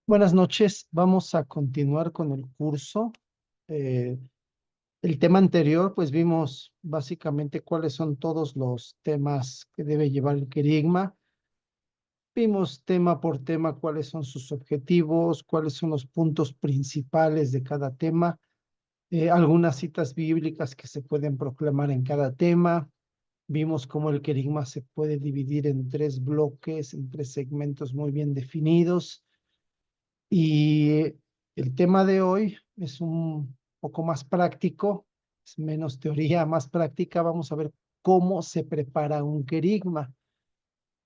Buenas noches, vamos a continuar con el curso. Eh, el tema anterior, pues vimos básicamente cuáles son todos los temas que debe llevar el querigma. Vimos tema por tema cuáles son sus objetivos, cuáles son los puntos principales de cada tema, algunas citas bíblicas que se pueden proclamar en cada tema. Vimos cómo el querigma se puede dividir en tres bloques, en tres segmentos muy bien definidos. Y el tema de hoy es un poco más práctico, es menos teoría, más práctica. Vamos a ver cómo se prepara un querigma.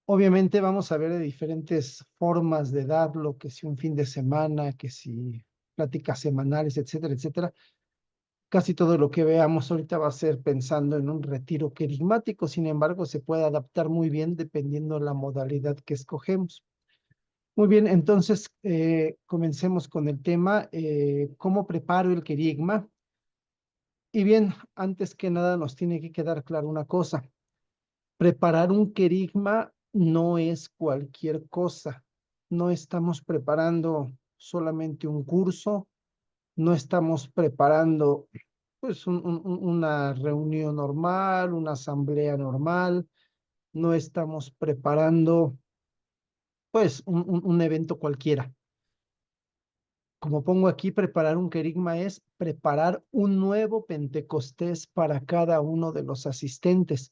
Obviamente vamos a ver de diferentes formas de darlo, que si un fin de semana, que si pláticas semanales, etcétera, etcétera. Casi todo lo que veamos ahorita va a ser pensando en un retiro querigmático, sin embargo, se puede adaptar muy bien dependiendo de la modalidad que escogemos. Muy bien, entonces comencemos con el tema, ¿cómo preparo el querigma? Y bien, antes que nada nos tiene que quedar claro una cosa, preparar un querigma no es cualquier cosa, no estamos preparando solamente un curso, no estamos preparando pues una reunión normal, una asamblea normal, no estamos preparando pues un evento cualquiera. Como pongo aquí, preparar un querigma es preparar un nuevo Pentecostés para cada uno de los asistentes.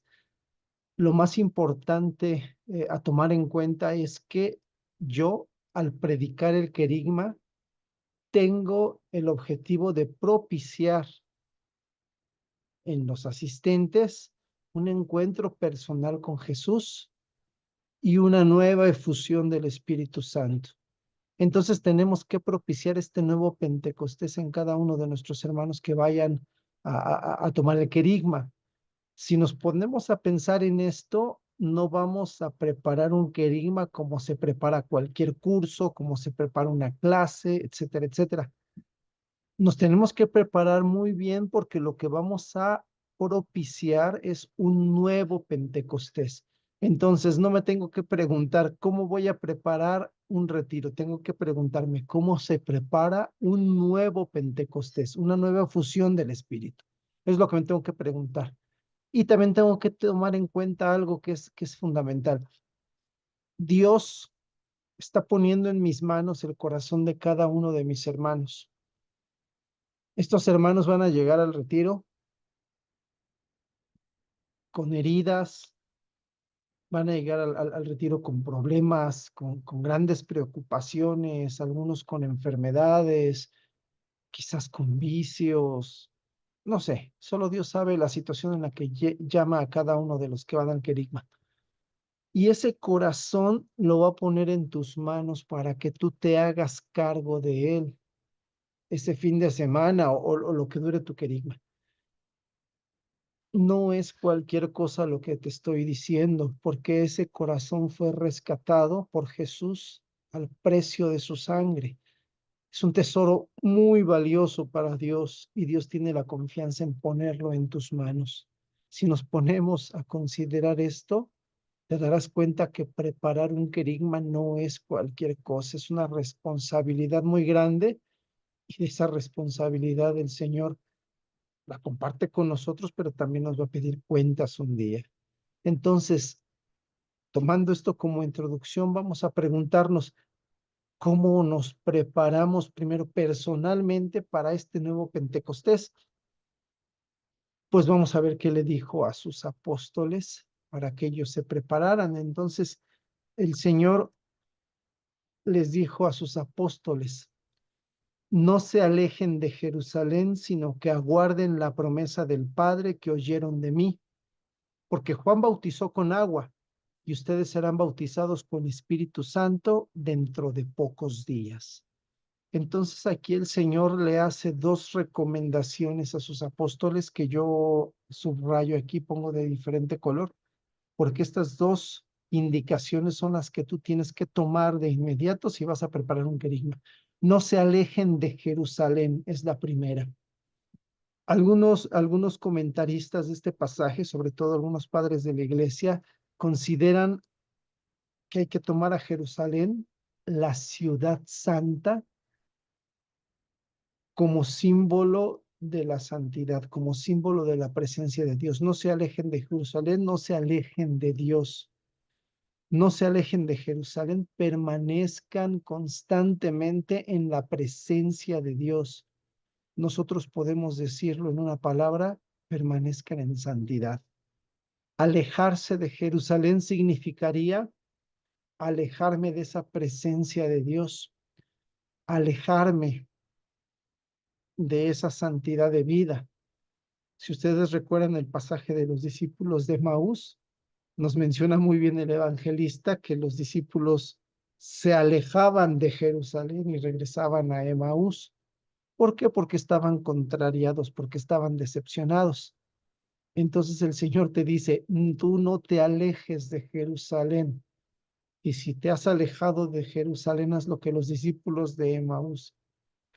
Lo más importante a tomar en cuenta es que yo, al predicar el querigma, tengo el objetivo de propiciar en los asistentes un encuentro personal con Jesús y una nueva efusión del Espíritu Santo. Entonces tenemos que propiciar este nuevo Pentecostés en cada uno de nuestros hermanos que vayan a tomar el querigma. Si nos ponemos a pensar en esto, no vamos a preparar un querigma como se prepara cualquier curso, como se prepara una clase, etcétera, etcétera. Nos tenemos que preparar muy bien porque lo que vamos a propiciar es un nuevo Pentecostés. Entonces, no me tengo que preguntar cómo voy a preparar un retiro, tengo que preguntarme cómo se prepara un nuevo Pentecostés, una nueva fusión del Espíritu. Es lo que me tengo que preguntar. Y también tengo que tomar en cuenta algo que es fundamental. Dios está poniendo en mis manos el corazón de cada uno de mis hermanos. Estos hermanos van a llegar al retiro con heridas, van a llegar al retiro con problemas, con grandes preocupaciones, algunos con enfermedades, quizás con vicios, no sé, solo Dios sabe la situación en la que llama a cada uno de los que van al querigma. Y ese corazón lo va a poner en tus manos para que tú te hagas cargo de él ese fin de semana o lo que dure tu querigma. No es cualquier cosa lo que te estoy diciendo, porque ese corazón fue rescatado por Jesús al precio de su sangre. Es un tesoro muy valioso para Dios y Dios tiene la confianza en ponerlo en tus manos. Si nos ponemos a considerar esto, te darás cuenta que preparar un querigma no es cualquier cosa, es una responsabilidad muy grande y esa responsabilidad el Señor la comparte con nosotros, pero también nos va a pedir cuentas un día. Entonces, tomando esto como introducción, vamos a preguntarnos cómo nos preparamos primero personalmente para este nuevo Pentecostés. Pues vamos a ver qué le dijo a sus apóstoles para que ellos se prepararan. Entonces, el Señor les dijo a sus apóstoles, no se alejen de Jerusalén, sino que aguarden la promesa del Padre que oyeron de mí, porque Juan bautizó con agua y ustedes serán bautizados con Espíritu Santo dentro de pocos días. Entonces aquí el Señor le hace dos recomendaciones a sus apóstoles que yo subrayo aquí, pongo de diferente color, porque estas dos indicaciones son las que tú tienes que tomar de inmediato si vas a preparar un querigma. No se alejen de Jerusalén, es la primera. Algunos comentaristas de este pasaje, sobre todo algunos padres de la iglesia, consideran que hay que tomar a Jerusalén la ciudad santa como símbolo de la santidad, como símbolo de la presencia de Dios. No se alejen de Jerusalén, no se alejen de Dios, no se alejen de Jerusalén, permanezcan constantemente en la presencia de Dios. Nosotros podemos decirlo en una palabra: permanezcan en santidad. Alejarse de Jerusalén significaría alejarme de esa presencia de Dios, alejarme de esa santidad de vida. Si ustedes recuerdan el pasaje de los discípulos de Maús, nos menciona muy bien el evangelista que los discípulos se alejaban de Jerusalén y regresaban a Emaús. ¿Por qué? Porque estaban contrariados, porque estaban decepcionados. Entonces el Señor te dice: tú no te alejes de Jerusalén. Y si te has alejado de Jerusalén, haz lo que los discípulos de Emaús: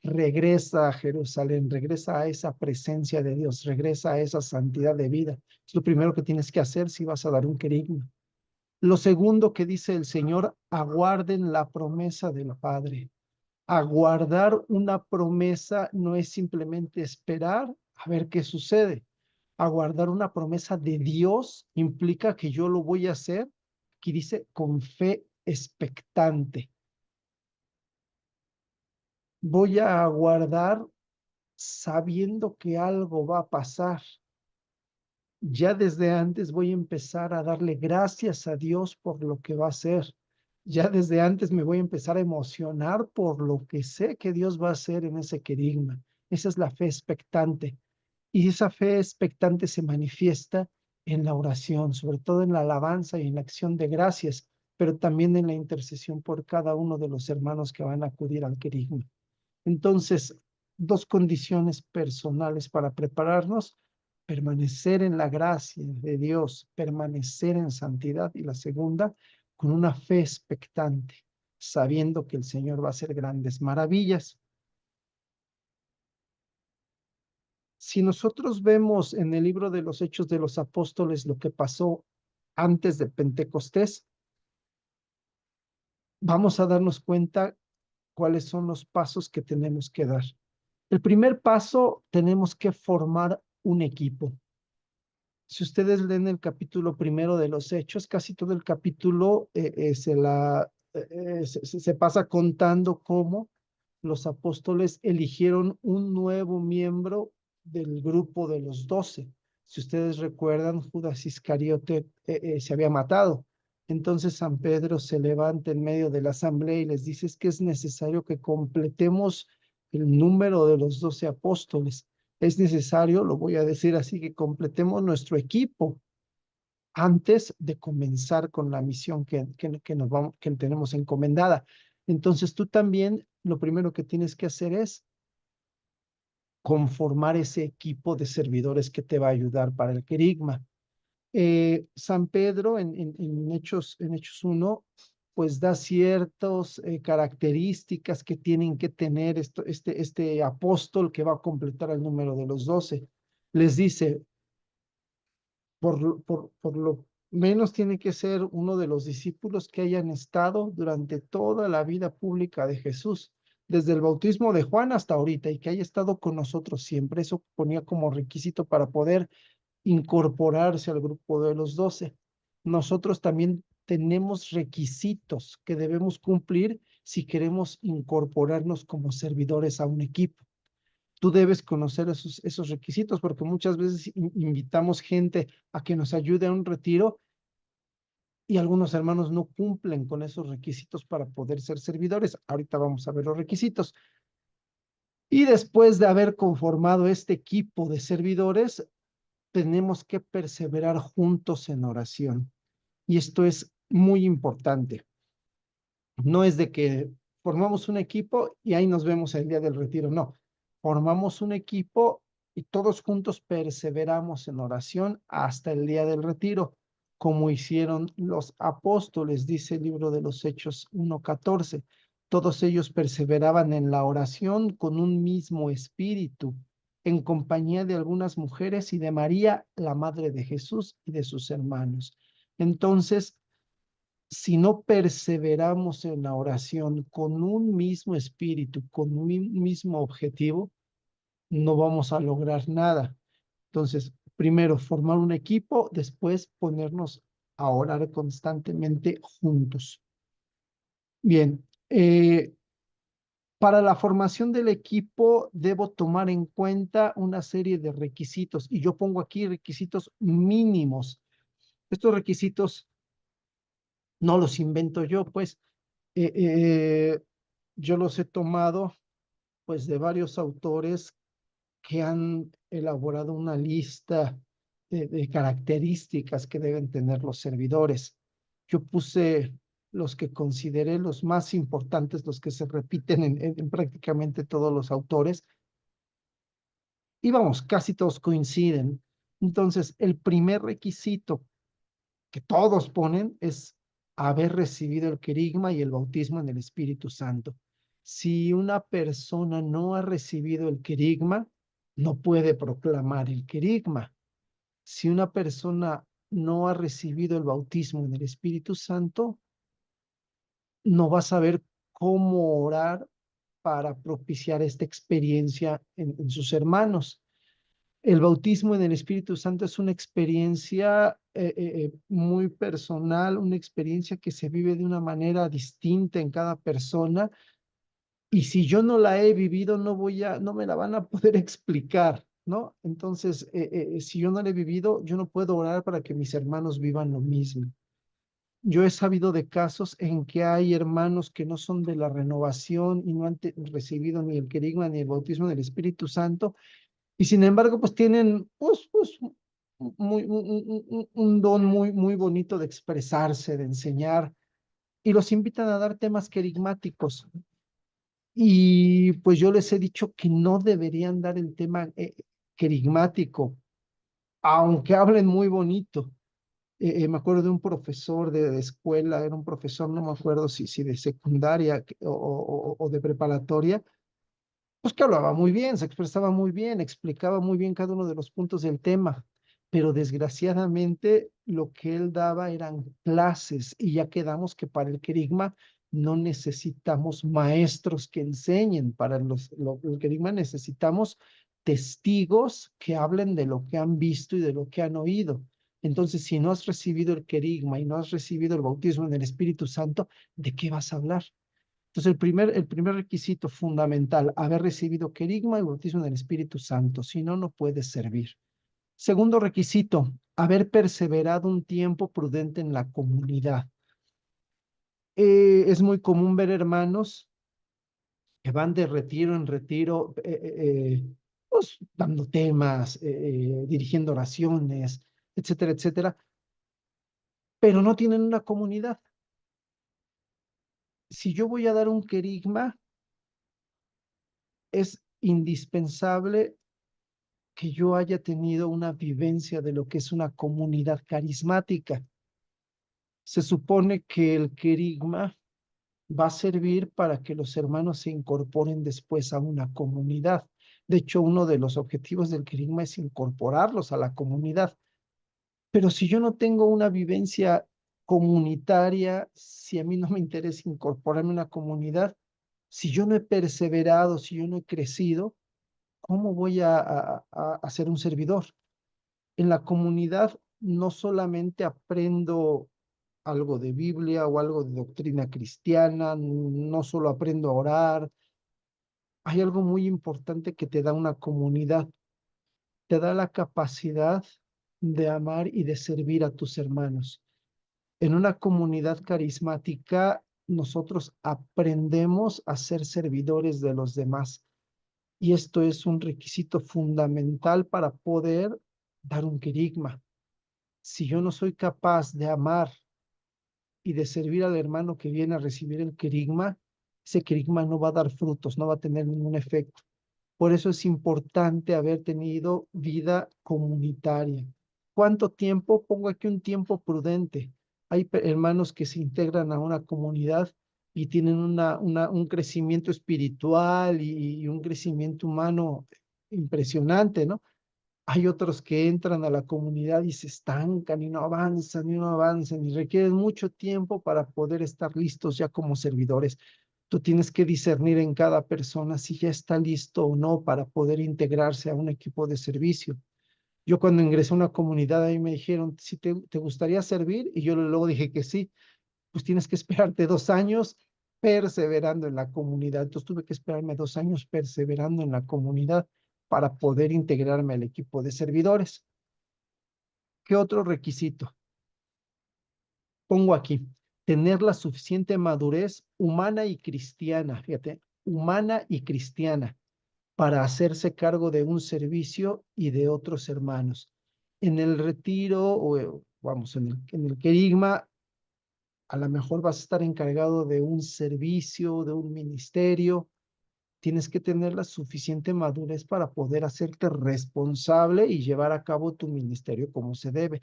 regresa a Jerusalén, regresa a esa presencia de Dios, regresa a esa santidad de vida. Es lo primero que tienes que hacer si vas a dar un querigma. Lo segundo que dice el Señor: aguarden la promesa del Padre. Aguardar una promesa no es simplemente esperar a ver qué sucede. Aguardar una promesa de Dios implica que yo lo voy a hacer, aquí dice, con fe expectante. Voy a aguardar sabiendo que algo va a pasar. Ya desde antes voy a empezar a darle gracias a Dios por lo que va a hacer. Ya desde antes me voy a empezar a emocionar por lo que sé que Dios va a hacer en ese querigma. Esa es la fe expectante. Y esa fe expectante se manifiesta en la oración, sobre todo en la alabanza y en la acción de gracias, pero también en la intercesión por cada uno de los hermanos que van a acudir al querigma. Entonces, dos condiciones personales para prepararnos: permanecer en la gracia de Dios, permanecer en santidad, y la segunda, con una fe expectante, sabiendo que el Señor va a hacer grandes maravillas. Si nosotros vemos en el libro de los Hechos de los Apóstoles lo que pasó antes de Pentecostés, vamos a darnos cuenta cuáles son los pasos que tenemos que dar. El primer paso: tenemos que formar un equipo. Si ustedes leen el capítulo primero de los Hechos, casi todo el capítulo se pasa contando cómo los apóstoles eligieron un nuevo miembro del grupo de los 12. Si ustedes recuerdan, Judas Iscariote se había matado. Entonces San Pedro se levanta en medio de la asamblea y les dice: es que es necesario que completemos el número de los 12 apóstoles. Es necesario, lo voy a decir así, que completemos nuestro equipo antes de comenzar con la misión que tenemos encomendada. Entonces tú también lo primero que tienes que hacer es conformar ese equipo de servidores que te va a ayudar para el querigma. San Pedro en Hechos 1, pues da ciertas características que tienen que tener este apóstol que va a completar el número de los 12. Les dice: por lo menos tiene que ser uno de los discípulos que hayan estado durante toda la vida pública de Jesús, desde el bautismo de Juan hasta ahorita, y que haya estado con nosotros siempre. Eso ponía como requisito para poder incorporarse al grupo de los 12. Nosotros también tenemos requisitos que debemos cumplir si queremos incorporarnos como servidores a un equipo. Tú debes conocer esos requisitos, porque muchas veces invitamos gente a que nos ayude a un retiro y algunos hermanos no cumplen con esos requisitos para poder ser servidores. Ahorita vamos a ver los requisitos. Y después de haber conformado este equipo de servidores, tenemos que perseverar juntos en oración. Y esto es muy importante. No es de que formamos un equipo y ahí nos vemos el día del retiro, no. Formamos un equipo y todos juntos perseveramos en oración hasta el día del retiro, como hicieron los apóstoles, dice el libro de los Hechos 1:14. Todos ellos perseveraban en la oración con un mismo espíritu, en compañía de algunas mujeres y de María, la madre de Jesús, y de sus hermanos. Entonces, si no perseveramos en la oración con un mismo espíritu, con un mismo objetivo, no vamos a lograr nada. Entonces, primero formar un equipo, después ponernos a orar constantemente juntos. Bien, para la formación del equipo debo tomar en cuenta una serie de requisitos y yo pongo aquí requisitos mínimos. Estos requisitos no los invento yo, pues eh, eh, yo los he tomado pues de varios autores que han elaborado una lista de características que deben tener los servidores. Yo puse los que consideré los más importantes, los que se repiten en prácticamente todos los autores, y vamos, casi todos coinciden. Entonces, el primer requisito que todos ponen es haber recibido el querigma y el bautismo en el Espíritu Santo. Si una persona no ha recibido el querigma, no puede proclamar el querigma. Si una persona no ha recibido el bautismo en el Espíritu Santo, no va a saber cómo orar para propiciar esta experiencia en sus hermanos. El bautismo en el Espíritu Santo es una experiencia muy personal, una experiencia que se vive de una manera distinta en cada persona. Y si yo no la he vivido, no me la van a poder explicar, ¿no? Entonces, si yo no la he vivido, yo no puedo orar para que mis hermanos vivan lo mismo. Yo he sabido de casos en que hay hermanos que no son de la renovación y no han recibido ni el querigma ni el bautismo del Espíritu Santo y sin embargo, pues tienen un don muy bonito de expresarse, de enseñar, y los invitan a dar temas querigmáticos. Y pues yo les he dicho que no deberían dar el tema querigmático, aunque hablen muy bonito. Me acuerdo de un profesor de escuela, era un profesor, no me acuerdo si de secundaria o de preparatoria, pues que hablaba muy bien, se expresaba muy bien, explicaba muy bien cada uno de los puntos del tema, pero desgraciadamente lo que él daba eran clases y ya quedamos que para el querigma no necesitamos maestros que enseñen, para el querigma necesitamos testigos que hablen de lo que han visto y de lo que han oído. Entonces, si no has recibido el querigma y no has recibido el bautismo en el Espíritu Santo, ¿de qué vas a hablar? Entonces, el primer requisito fundamental, haber recibido querigma y bautismo en el Espíritu Santo, si no, no puedes servir. Segundo requisito, haber perseverado un tiempo prudente en la comunidad. Es muy común ver hermanos que van de retiro en retiro, pues dando temas, dirigiendo oraciones, etcétera, etcétera, pero no tienen una comunidad. Si yo voy a dar un querigma, es indispensable que yo haya tenido una vivencia de lo que es una comunidad carismática. Se supone que el querigma va a servir para que los hermanos se incorporen después a una comunidad. De hecho, uno de los objetivos del querigma es incorporarlos a la comunidad. Pero si yo no tengo una vivencia comunitaria, si a mí no me interesa incorporarme a una comunidad, si yo no he perseverado, si yo no he crecido, ¿cómo voy a ser un servidor? En la comunidad no solamente aprendo algo de Biblia o algo de doctrina cristiana, no solo aprendo a orar, hay algo muy importante que te da una comunidad, te da la capacidad de amar y de servir a tus hermanos. En una comunidad carismática, nosotros aprendemos a ser servidores de los demás. Y esto es un requisito fundamental para poder dar un querigma. Si yo no soy capaz de amar y de servir al hermano que viene a recibir el querigma, ese querigma no va a dar frutos, no va a tener ningún efecto. Por eso es importante haber tenido vida comunitaria. ¿Cuánto tiempo? Pongo aquí un tiempo prudente. Hay hermanos que se integran a una comunidad y tienen un crecimiento espiritual y un crecimiento humano impresionante, ¿no? Hay otros que entran a la comunidad y se estancan y no avanzan y requieren mucho tiempo para poder estar listos ya como servidores. Tú tienes que discernir en cada persona si ya está listo o no para poder integrarse a un equipo de servicio. Yo cuando ingresé a una comunidad, ahí me dijeron, si te gustaría servir, y yo luego dije que sí, pues tienes que esperarte 2 años perseverando en la comunidad. Entonces tuve que esperarme 2 años perseverando en la comunidad para poder integrarme al equipo de servidores. ¿Qué otro requisito? Pongo aquí, tener la suficiente madurez humana y cristiana, fíjate, humana y cristiana, para hacerse cargo de un servicio y de otros hermanos. En el retiro, o vamos, en el querigma, a lo mejor vas a estar encargado de un servicio, de un ministerio. Tienes que tener la suficiente madurez para poder hacerte responsable y llevar a cabo tu ministerio como se debe.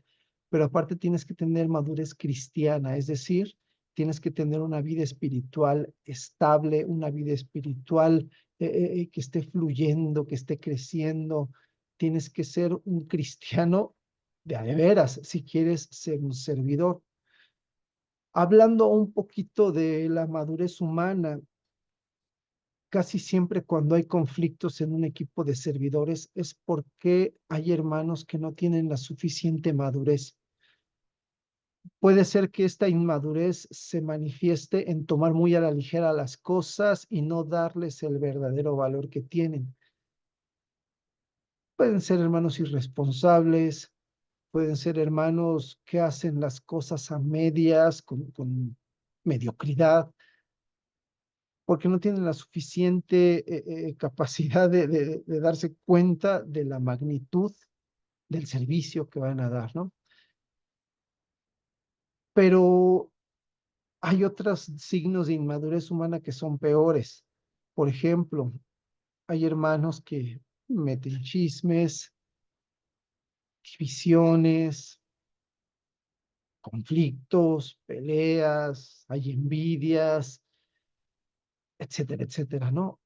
Pero aparte tienes que tener madurez cristiana, es decir, tienes que tener una vida espiritual estable, una vida espiritual que esté fluyendo, que esté creciendo. Tienes que ser un cristiano de veras si quieres ser un servidor. Hablando un poquito de la madurez humana, casi siempre cuando hay conflictos en un equipo de servidores es porque hay hermanos que no tienen la suficiente madurez. Puede ser que esta inmadurez se manifieste en tomar muy a la ligera las cosas y no darles el verdadero valor que tienen. Pueden ser hermanos irresponsables, pueden ser hermanos que hacen las cosas a medias, con mediocridad, porque no tienen la suficiente capacidad de darse cuenta de la magnitud del servicio que van a dar, ¿no? Pero hay otros signos de inmadurez humana que son peores. Por ejemplo, hay hermanos que meten chismes, divisiones, conflictos, peleas, hay envidias, etcétera, etcétera, ¿no?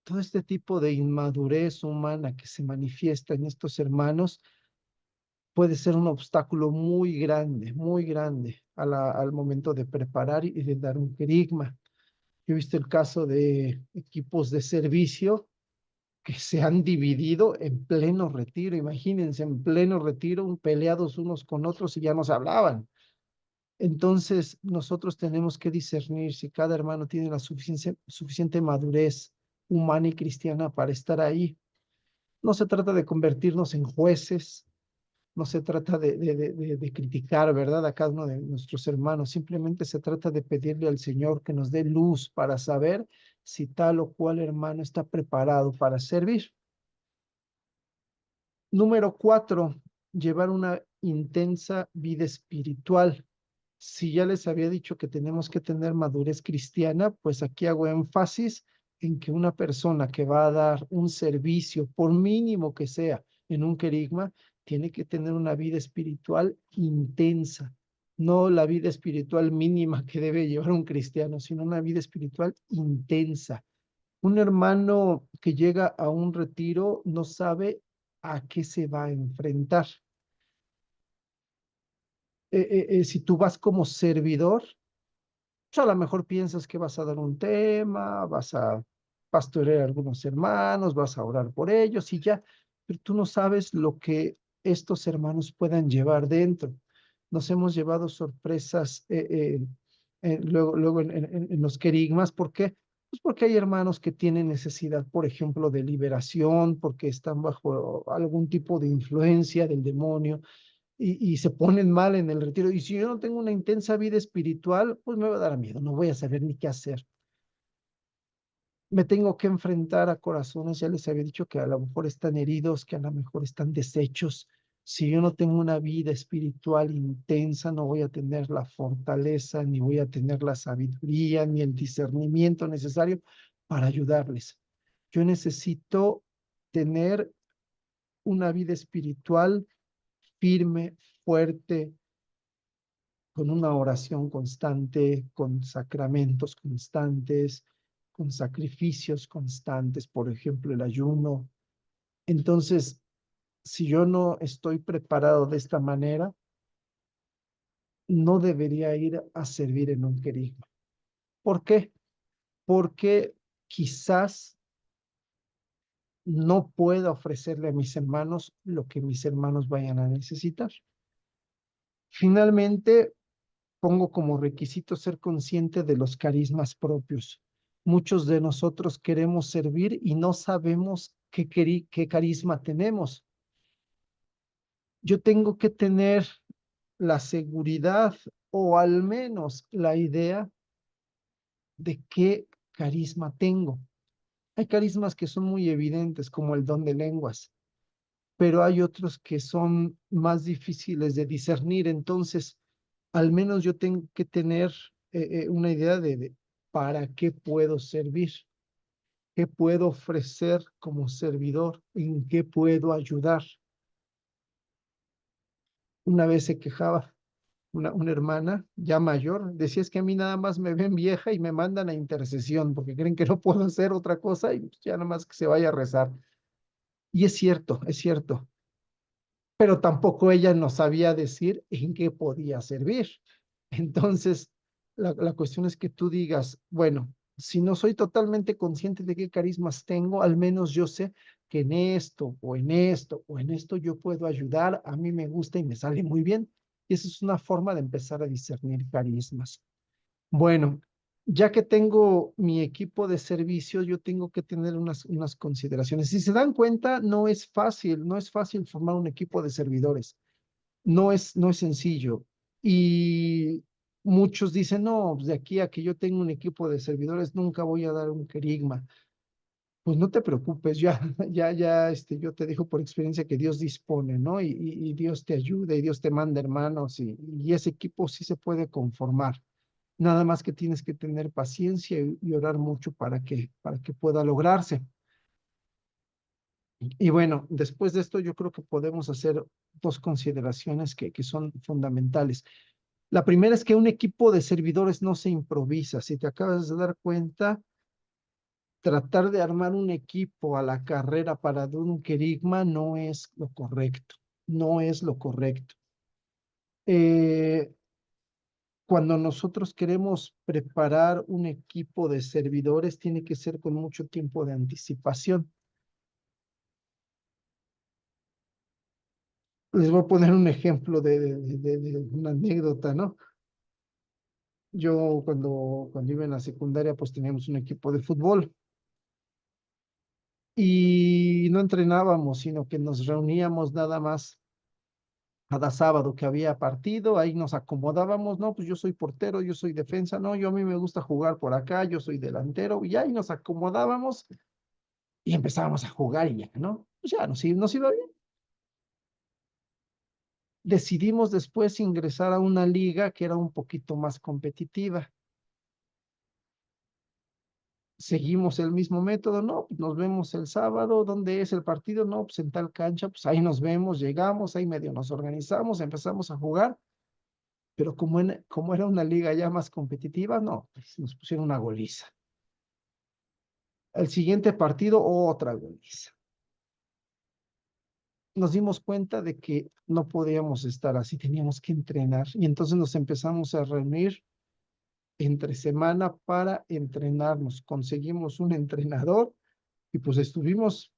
Todo este tipo de inmadurez humana que se manifiesta en estos hermanos puede ser un obstáculo muy grande al momento de preparar y de dar un querigma. Yo he visto el caso de equipos de servicio que se han dividido en pleno retiro. Imagínense, en pleno retiro, peleados unos con otros y ya no se hablaban. Entonces, nosotros tenemos que discernir si cada hermano tiene la suficiente madurez humana y cristiana para estar ahí. No se trata de convertirnos en jueces, no se trata de criticar, ¿verdad?, a cada uno de nuestros hermanos. Simplemente se trata de pedirle al Señor que nos dé luz para saber si tal o cual hermano está preparado para servir. Número 4, llevar una intensa vida espiritual. Si ya les había dicho que tenemos que tener madurez cristiana, pues aquí hago énfasis en que una persona que va a dar un servicio, por mínimo que sea, en un querigma, tiene que tener una vida espiritual intensa, no la vida espiritual mínima que debe llevar un cristiano, sino una vida espiritual intensa. Un hermano que llega a un retiro no sabe a qué se va a enfrentar. Si tú vas como servidor, pues a lo mejor piensas que vas a dar un tema, vas a pastorear a algunos hermanos, vas a orar por ellos y ya, pero tú no sabes lo que estos hermanos puedan llevar dentro. Nos hemos llevado sorpresas luego en los querigmas. ¿Por qué? Pues porque hay hermanos que tienen necesidad, por ejemplo, de liberación, porque están bajo algún tipo de influencia del demonio y se ponen mal en el retiro. Y si yo no tengo una intensa vida espiritual, pues me va a dar miedo, no voy a saber ni qué hacer. Me tengo que enfrentar a corazones, ya les había dicho que a lo mejor están heridos, que a lo mejor están deshechos. Si yo no tengo una vida espiritual intensa, no voy a tener la fortaleza, ni voy a tener la sabiduría, ni el discernimiento necesario para ayudarles. Yo necesito tener una vida espiritual firme, fuerte, con una oración constante, con sacramentos constantes, con sacrificios constantes, por ejemplo, el ayuno. Entonces, Si yo no estoy preparado de esta manera, no debería ir a servir en un querigma. ¿Por qué? Porque quizás no pueda ofrecerle a mis hermanos lo que mis hermanos vayan a necesitar. Finalmente, pongo como requisito ser consciente de los carismas propios. Muchos de nosotros queremos servir y no sabemos qué carisma tenemos. Yo tengo que tener la seguridad o al menos la idea de qué carisma tengo. Hay carismas que son muy evidentes, como el don de lenguas, pero hay otros que son más difíciles de discernir. Entonces, al menos yo tengo que tener una idea de para qué puedo servir, qué puedo ofrecer como servidor, en qué puedo ayudar. Una vez se quejaba una hermana ya mayor, decía es que a mí nada más me ven vieja y me mandan a intercesión porque creen que no puedo hacer otra cosa y pues, ya nada más que se vaya a rezar. Y es cierto, pero tampoco ella nos sabía decir en qué podía servir. Entonces, la cuestión es que tú digas, bueno, si no soy totalmente consciente de qué carismas tengo, al menos yo sé que en esto o en esto o en esto yo puedo ayudar, a mí me gusta y me sale muy bien. Y esa es una forma de empezar a discernir carismas. Bueno, ya que tengo mi equipo de servicio, yo tengo que tener unas consideraciones. Si se dan cuenta, no es fácil formar un equipo de servidores. No es sencillo. Y muchos dicen, no, pues de aquí a que yo tenga un equipo de servidores, nunca voy a dar un querigma. Pues no te preocupes, yo te digo por experiencia que Dios dispone, ¿no? Y Dios te ayuda y Dios te manda hermanos y ese equipo sí se puede conformar. Nada más que tienes que tener paciencia y orar mucho para que pueda lograrse. Y bueno, después de esto yo creo que podemos hacer dos consideraciones que son fundamentales. La primera es que un equipo de servidores no se improvisa. Si te acabas de dar cuenta, tratar de armar un equipo a la carrera para dar un querigma no es lo correcto. No es lo correcto. Eh, Cuando nosotros queremos preparar un equipo de servidores, tiene que ser con mucho tiempo de anticipación. Les voy a poner un ejemplo de una anécdota, ¿no? Yo cuando iba en la secundaria, pues teníamos un equipo de fútbol y no entrenábamos, sino que nos reuníamos nada más cada sábado que había partido, ahí nos acomodábamos, no, pues yo soy portero, yo soy defensa, no, yo a mí me gusta jugar por acá, yo soy delantero, y ahí nos acomodábamos y empezábamos a jugar y ya, ¿no? Pues ya nos iba bien. Decidimos después ingresar a una liga que era un poquito más competitiva. Seguimos el mismo método, no, pues nos vemos el sábado, ¿dónde es el partido? No, pues en tal cancha, pues ahí nos vemos, llegamos, ahí medio nos organizamos, empezamos a jugar, pero como era una liga ya más competitiva, no, pues nos pusieron una goliza. El siguiente partido, otra goliza. Nos dimos cuenta de que no podíamos estar así, teníamos que entrenar y entonces nos empezamos a reunir entre semana para entrenarnos. Conseguimos un entrenador y pues estuvimos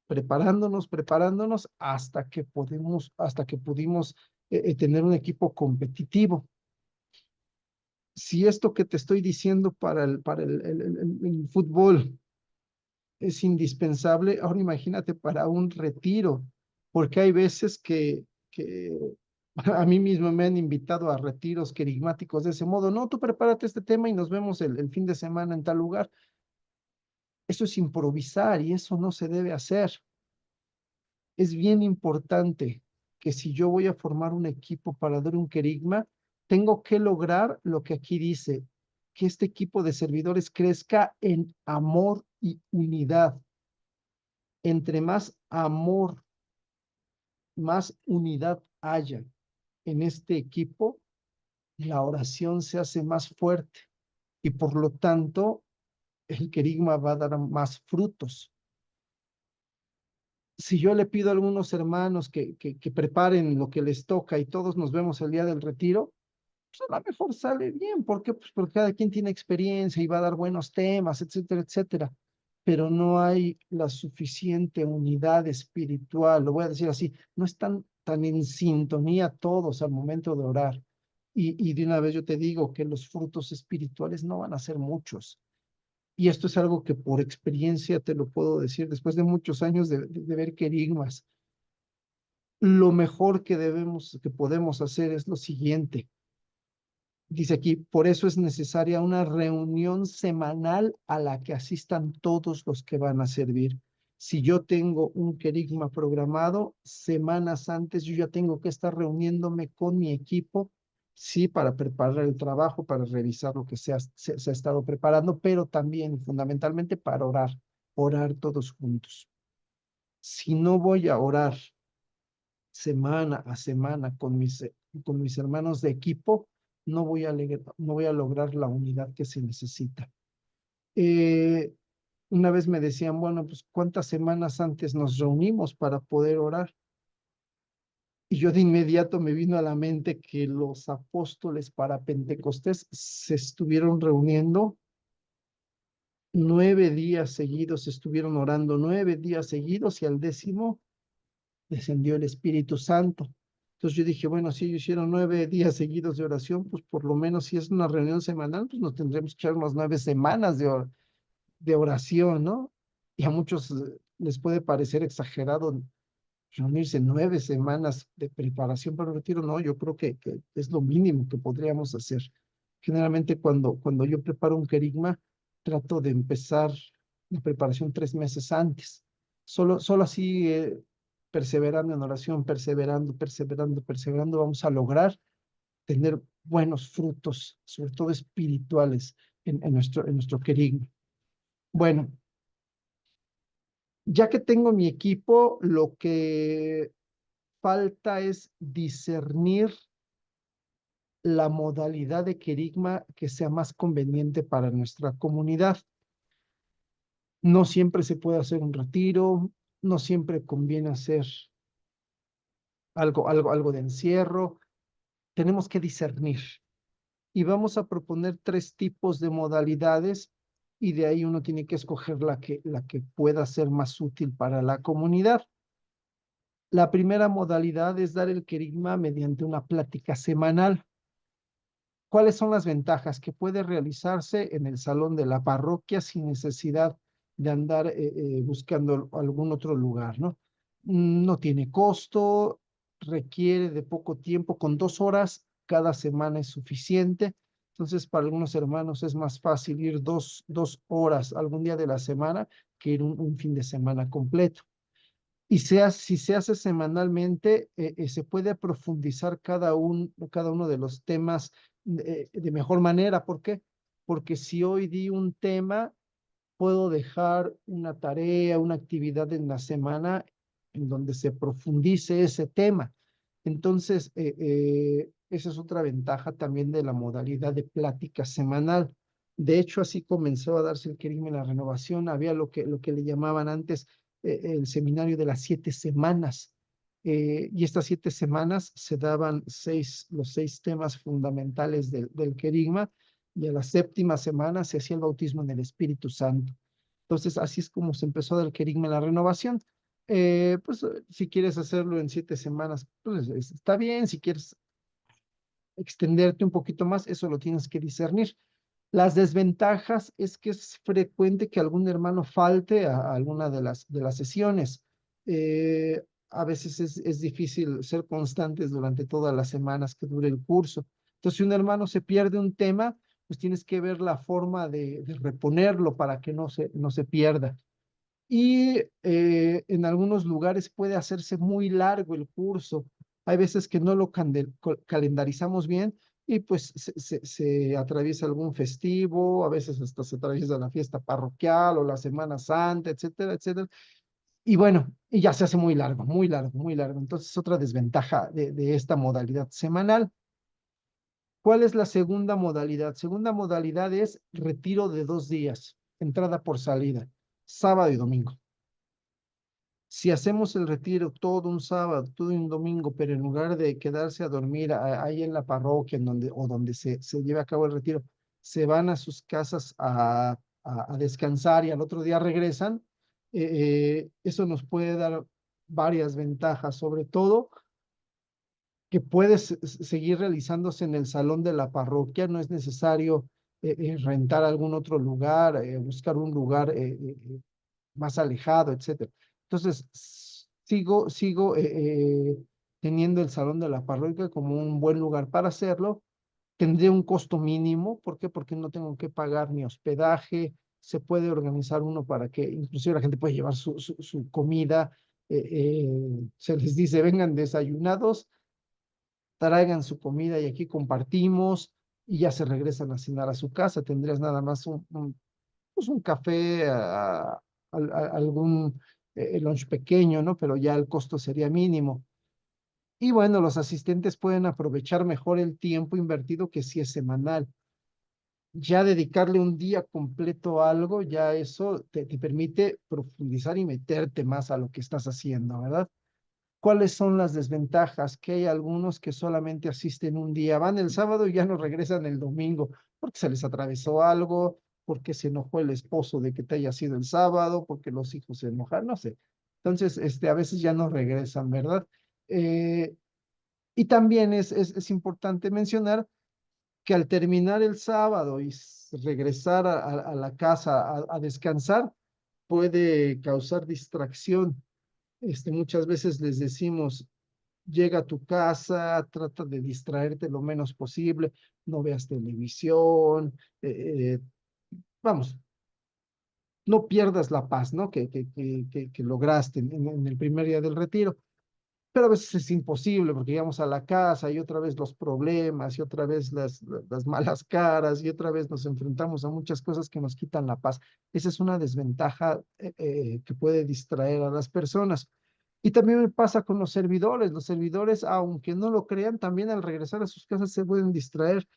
preparándonos hasta que pudimos tener un equipo competitivo. Si esto que te estoy diciendo para el fútbol es indispensable, ahora imagínate para un retiro, porque hay veces que a mí mismo me han invitado a retiros querigmáticos de ese modo. No, tú prepárate este tema y nos vemos el fin de semana en tal lugar. Eso es improvisar y eso no se debe hacer. Es bien importante que si yo voy a formar un equipo para dar un querigma, tengo que lograr lo que aquí dice, que este equipo de servidores crezca en amor y unidad. Entre más amor, más unidad haya en este equipo, la oración se hace más fuerte y por lo tanto el querigma va a dar más frutos. si yo le pido a algunos hermanos que preparen lo que les toca y todos nos vemos el día del retiro, pues a lo mejor sale bien. ¿Por qué? Pues porque cada quien tiene experiencia y va a dar buenos temas, etcétera, etcétera. Pero no hay la suficiente unidad espiritual, lo voy a decir así, no están tan en sintonía todos al momento de orar. Y de una vez yo te digo que los frutos espirituales no van a ser muchos. Y esto es algo que por experiencia te lo puedo decir, después de muchos años de ver querigmas. Lo mejor que podemos hacer es lo siguiente. Dice aquí, por eso es necesaria una reunión semanal a la que asistan todos los que van a servir. Si yo tengo un querigma programado, semanas antes yo ya tengo que estar reuniéndome con mi equipo, sí, para preparar el trabajo, para revisar lo que se ha estado preparando, pero también fundamentalmente para orar todos juntos. Si no voy a orar semana a semana con mis hermanos de equipo, no voy a lograr la unidad que se necesita. Eh, una vez me decían, bueno, pues ¿cuántas semanas antes nos reunimos para poder orar? Y yo de inmediato me vino a la mente que los apóstoles para Pentecostés se estuvieron reuniendo 9 días seguidos, estuvieron orando 9 días seguidos y al 10º descendió el Espíritu Santo. Entonces yo dije, bueno, si ellos hicieron 9 días seguidos de oración, pues por lo menos si es una reunión semanal, pues nos tendremos que echar unas 9 semanas de oración, ¿no? Y a muchos les puede parecer exagerado reunirse 9 semanas de preparación para el retiro. No, yo creo que es lo mínimo que podríamos hacer. Generalmente cuando yo preparo un querigma, trato de empezar la preparación 3 meses antes. Solo así, perseverando en oración, perseverando, vamos a lograr tener buenos frutos, sobre todo espirituales, en nuestro querigma. Bueno, ya que tengo mi equipo, lo que falta es discernir la modalidad de querigma que sea más conveniente para nuestra comunidad. No siempre se puede hacer un retiro, no siempre conviene hacer algo de encierro. Tenemos que discernir y vamos a proponer 3 tipos de modalidades y de ahí uno tiene que escoger la que pueda ser más útil para la comunidad. La primera modalidad es dar el querigma mediante una plática semanal. ¿Cuáles son las ventajas? Que puede realizarse en el salón de la parroquia sin necesidad de andar buscando algún otro lugar, ¿no? No tiene costo, requiere de poco tiempo, con 2 horas cada semana es suficiente. Entonces, para algunos hermanos es más fácil ir dos horas algún día de la semana que ir un fin de semana completo. Y si se hace semanalmente, se puede profundizar cada uno de los temas de mejor manera. ¿Por qué? Porque si hoy di un tema, puedo dejar una tarea, una actividad en la semana en donde se profundice ese tema. Entonces, esa es otra ventaja también de la modalidad de plática semanal. De hecho, así comenzó a darse el querigma en la renovación. Había lo que le llamaban antes el seminario de las 7 semanas. Y estas 7 semanas se daban los 6 temas fundamentales del querigma, y a la séptima semana se hacía el bautismo en el Espíritu Santo. Entonces, así es como se empezó a dar el querigma en la renovación. Pues si quieres hacerlo en 7 semanas, pues está bien. Si quieres extenderte un poquito más, eso lo tienes que discernir. Las desventajas es que es frecuente que algún hermano falte a alguna de las sesiones. A veces es difícil ser constantes durante todas las semanas que dure el curso. Entonces, si un hermano se pierde un tema, pues tienes que ver la forma de reponerlo para que no se pierda. Y en algunos lugares puede hacerse muy largo el curso. Hay veces que no lo calendarizamos bien y pues se atraviesa algún festivo, a veces hasta se atraviesa la fiesta parroquial o la Semana Santa, etcétera, etcétera. Y bueno, y ya se hace muy largo, muy largo, muy largo. Entonces, otra desventaja de esta modalidad semanal. ¿Cuál es la segunda modalidad? Segunda modalidad es retiro de 2 días, entrada por salida, sábado y domingo. Si hacemos el retiro todo un sábado, todo un domingo, pero en lugar de quedarse a dormir ahí en la parroquia en donde, o donde se lleve a cabo el retiro, se van a sus casas a descansar y al otro día regresan, eso nos puede dar varias ventajas, sobre todo que puede seguir realizándose en el salón de la parroquia, no es necesario rentar algún otro lugar, buscar un lugar más alejado, etcétera. Entonces, sigo teniendo el salón de la parroquia como un buen lugar para hacerlo. Tendría un costo mínimo, ¿por qué? Porque no tengo que pagar ni hospedaje, se puede organizar uno para que inclusive la gente puede llevar su comida, se les dice, vengan desayunados, traigan su comida y aquí compartimos y ya se regresan a cenar a su casa. Tendrías nada más pues un café, algún lunch pequeño, ¿no? Pero ya el costo sería mínimo. Y bueno, los asistentes pueden aprovechar mejor el tiempo invertido que si es semanal. Ya dedicarle un día completo a algo, ya eso te permite profundizar y meterte más a lo que estás haciendo, ¿verdad? ¿Cuáles son las desventajas? Que hay algunos que solamente asisten un día, van el sábado y ya no regresan el domingo, porque se les atravesó algo, porque se enojó el esposo de que te haya sido el sábado, porque los hijos se enojan, no sé. Entonces, a veces ya no regresan, ¿verdad? Eh, y también es importante mencionar que al terminar el sábado y regresar a la casa a descansar, puede causar distracción. Muchas veces les decimos, llega a tu casa, trata de distraerte lo menos posible, no veas televisión, vamos, no pierdas la paz, ¿no? Que lograste en el primer día del retiro. Pero a veces es imposible porque llegamos a la casa y otra vez los problemas y otra vez las malas caras y otra vez nos enfrentamos a muchas cosas que nos quitan la paz. Esa es una desventaja que puede distraer a las personas. Y también me pasa con los servidores. Los servidores, aunque no lo crean, también al regresar a sus casas se pueden distraer.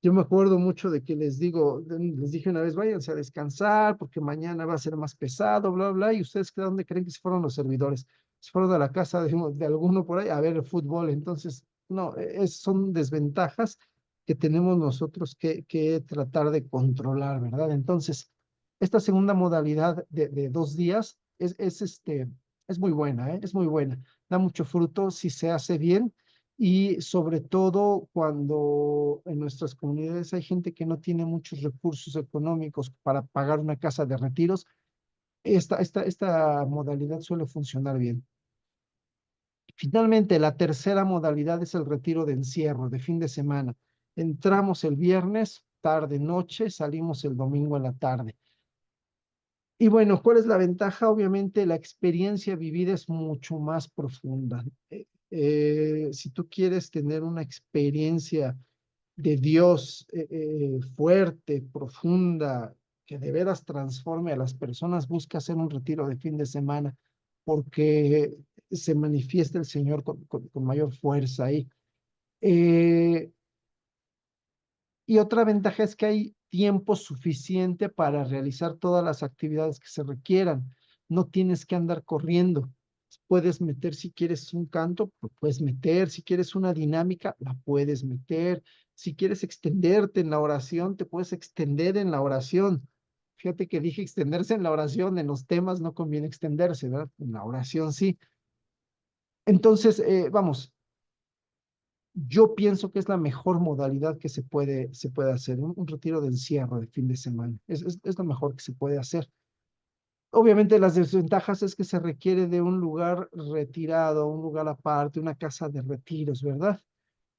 Yo me acuerdo mucho de que les dije una vez, váyanse a descansar porque mañana va a ser más pesado, bla, bla, y ustedes, ¿dónde creen que se fueron los servidores? Se fueron a la casa de alguno por ahí a ver el fútbol. Entonces, no, son desventajas que tenemos nosotros que tratar de controlar, ¿verdad? Entonces, esta segunda modalidad de 2 días es muy buena, ¿eh? Es muy buena. Da mucho fruto si se hace bien y sobre todo cuando en nuestras comunidades hay gente que no tiene muchos recursos económicos para pagar una casa de retiros, esta modalidad suele funcionar bien. Finalmente, la tercera modalidad es el retiro de encierro, de fin de semana. Entramos el viernes, tarde, noche, salimos el domingo en la tarde. Y bueno, ¿cuál es la ventaja? Obviamente la experiencia vivida es mucho más profunda. Si tú quieres tener una experiencia de Dios fuerte, profunda, que de veras transforme a las personas, busca hacer un retiro de fin de semana porque se manifiesta el Señor con mayor fuerza ahí. Eh, y otra ventaja es que hay tiempo suficiente para realizar todas las actividades que se requieran. No tienes que andar corriendo. Puedes meter si quieres un canto, lo puedes meter. Si quieres una dinámica, la puedes meter. Si quieres extenderte en la oración, te puedes extender en la oración. Fíjate que dije extenderse en la oración, en los temas no conviene extenderse, ¿verdad? En la oración sí. Entonces, vamos, yo pienso que es la mejor modalidad que se puede hacer, un retiro de encierro de fin de semana. Es lo mejor que se puede hacer. Obviamente las desventajas es que se requiere de un lugar retirado, un lugar aparte, una casa de retiros, ¿verdad?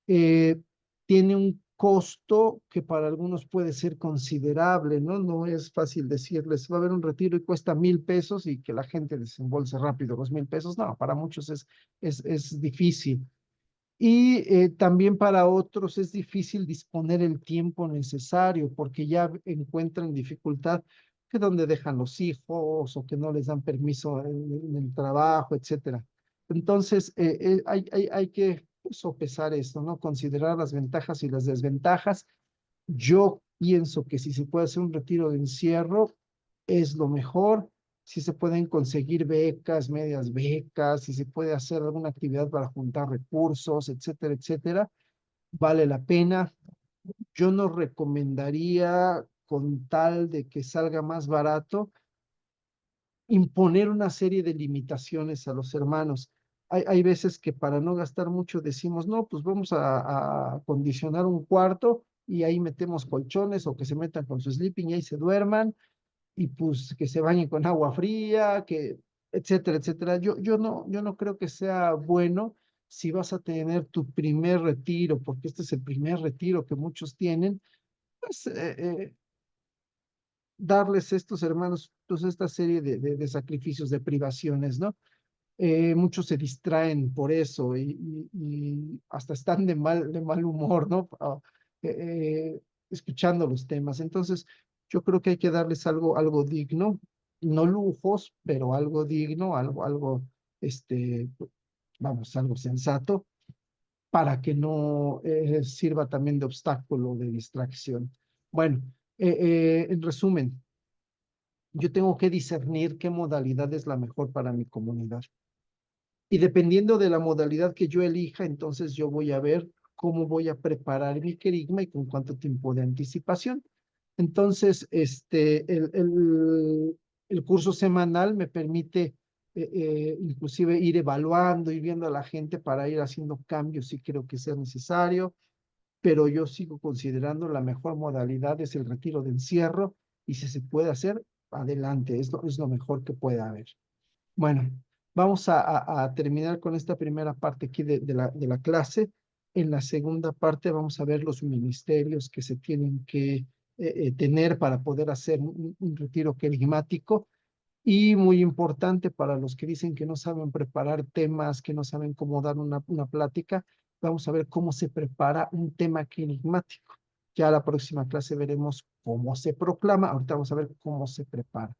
Eh, Tiene un costo que para algunos puede ser considerable, ¿no? No es fácil decirles, va a haber un retiro y cuesta 1,000 pesos y que la gente desembolse rápido los 1,000 pesos. No, para muchos es difícil. Y también para otros es difícil disponer el tiempo necesario porque ya encuentran dificultad que donde dejan los hijos o que no les dan permiso en el trabajo, etcétera. Entonces, hay que sopesar esto, ¿no? Considerar las ventajas y las desventajas. Yo pienso que si se puede hacer un retiro de encierro, es lo mejor. si se pueden conseguir becas, medias becas, si se puede hacer alguna actividad para juntar recursos, etcétera, etcétera, vale la pena. Yo no recomendaría, con tal de que salga más barato, imponer una serie de limitaciones a los hermanos. Hay veces que para no gastar mucho decimos, no, pues vamos a acondicionar un cuarto y ahí metemos colchones o que se metan con su sleeping y ahí se duerman y pues que se bañen con agua fría, que etcétera, etcétera. Yo no creo que sea bueno si vas a tener tu primer retiro, porque este es el primer retiro que muchos tienen, pues darles a estos hermanos pues esta serie de sacrificios, de privaciones, ¿no? Muchos se distraen por eso y hasta están de mal humor, ¿no? Escuchando los temas. Entonces, yo creo que hay que darles algo digno, no lujos, pero algo digno, este, vamos, algo sensato, para que no sirva también de obstáculo, de distracción. Bueno, en resumen, yo tengo que discernir qué modalidad es la mejor para mi comunidad. Y dependiendo de la modalidad que yo elija, entonces yo voy a ver cómo voy a preparar mi querigma y con cuánto tiempo de anticipación. Entonces, el curso semanal me permite inclusive ir evaluando, ir viendo a la gente para ir haciendo cambios si creo que sea necesario, pero yo sigo considerando la mejor modalidad es el retiro de encierro y si se puede hacer, adelante, es lo mejor que pueda haber. Bueno, vamos a terminar con esta primera parte aquí de la clase. En la segunda parte vamos a ver los ministerios que se tienen que tener para poder hacer un retiro querigmático. Y muy importante para los que dicen que no saben preparar temas, que no saben cómo dar una plática, vamos a ver cómo se prepara un tema querigmático. Ya la próxima clase veremos cómo se proclama, ahorita vamos a ver cómo se prepara.